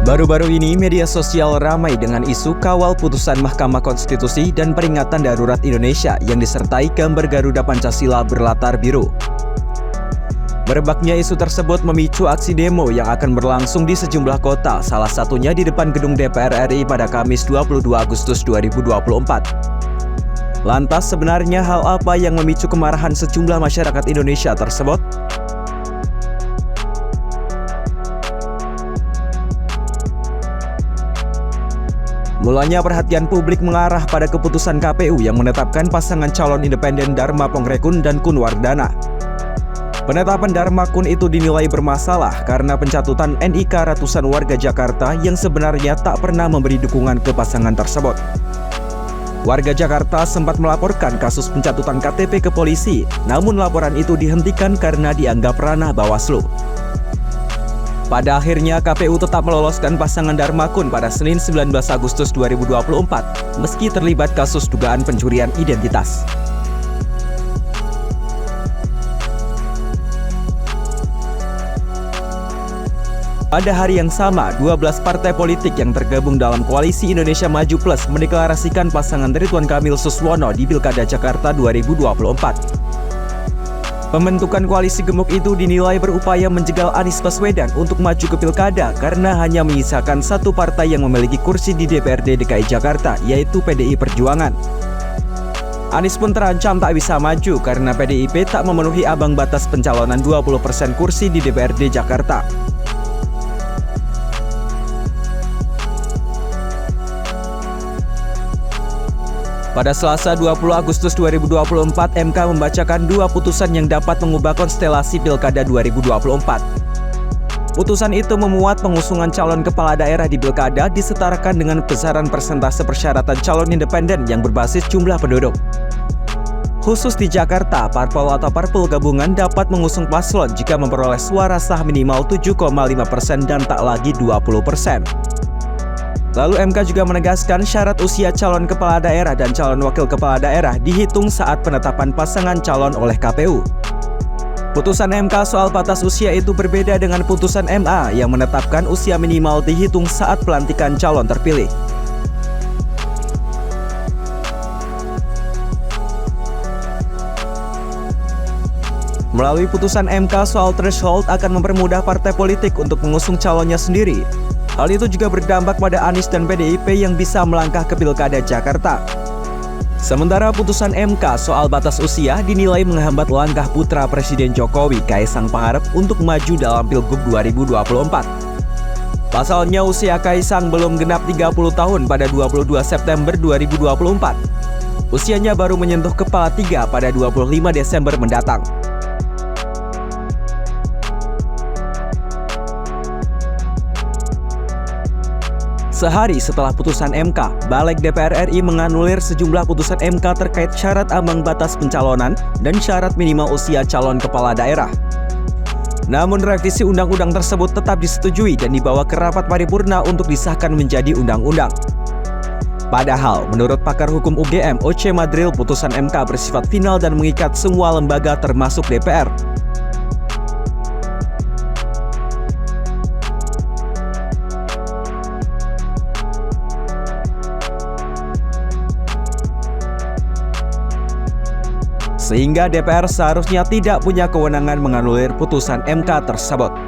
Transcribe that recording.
Baru-baru ini, media sosial ramai dengan isu kawal putusan Mahkamah Konstitusi dan peringatan darurat Indonesia yang disertai gambar Garuda Pancasila berlatar biru. Merebaknya isu tersebut memicu aksi demo yang akan berlangsung di sejumlah kota, salah satunya di depan gedung DPR RI pada Kamis 22 Agustus 2024. Lantas, sebenarnya hal apa yang memicu kemarahan sejumlah masyarakat Indonesia tersebut? Mulanya perhatian publik mengarah pada keputusan KPU yang menetapkan pasangan calon independen Dharma Pongrekun dan Kun Wardana. Penetapan Dharma Kun itu dinilai bermasalah karena pencatutan NIK ratusan warga Jakarta yang sebenarnya tak pernah memberi dukungan ke pasangan tersebut. Warga Jakarta sempat melaporkan kasus pencatutan KTP ke polisi, namun laporan itu dihentikan karena dianggap ranah Bawaslu. Pada akhirnya KPU tetap meloloskan pasangan Dharma Kun pada Senin 19 Agustus 2024 meski terlibat kasus dugaan pencurian identitas. Pada hari yang sama, 12 partai politik yang tergabung dalam Koalisi Indonesia Maju Plus mendeklarasikan pasangan Ridwan Kamil Suswono di Pilkada Jakarta 2024. Pembentukan koalisi gemuk itu dinilai berupaya menjegal Anies Baswedan untuk maju ke pilkada karena hanya menyisakan satu partai yang memiliki kursi di DPRD DKI Jakarta, yaitu PDI Perjuangan. Anies pun terancam tak bisa maju karena PDIP tak memenuhi ambang batas pencalonan 20% kursi di DPRD Jakarta. Pada Selasa 20 Agustus 2024, MK membacakan dua putusan yang dapat mengubah konstelasi Pilkada 2024. Putusan itu memuat pengusungan calon kepala daerah di Pilkada disetarakan dengan besaran persentase persyaratan calon independen yang berbasis jumlah penduduk. Khusus di Jakarta, parpol atau parpol gabungan dapat mengusung paslon jika memperoleh suara sah minimal 7,5% dan tak lagi 20%. Lalu MK juga menegaskan syarat usia calon kepala daerah dan calon wakil kepala daerah dihitung saat penetapan pasangan calon oleh KPU. Putusan MK soal batas usia itu berbeda dengan putusan MA yang menetapkan usia minimal dihitung saat pelantikan calon terpilih. Melalui putusan MK soal threshold akan mempermudah partai politik untuk mengusung calonnya sendiri. Hal itu juga berdampak pada Anies dan PDIP yang bisa melangkah ke Pilkada Jakarta. Sementara putusan MK soal batas usia dinilai menghambat langkah putra Presiden Jokowi, Kaisang Pangarep, untuk maju dalam Pilgub 2024. Pasalnya usia Kaisang belum genap 30 tahun pada 22 September 2024. Usianya baru menyentuh kepala 3 pada 25 Desember mendatang. Sehari setelah putusan MK, Balik DPR RI menganulir sejumlah putusan MK terkait syarat ambang batas pencalonan dan syarat minimal usia calon kepala daerah. Namun revisi undang-undang tersebut tetap disetujui dan dibawa ke rapat paripurna untuk disahkan menjadi undang-undang. Padahal, menurut pakar hukum UGM, Oce Madril, putusan MK bersifat final dan mengikat semua lembaga termasuk DPR. Sehingga DPR seharusnya tidak punya kewenangan menganulir putusan MK tersebut.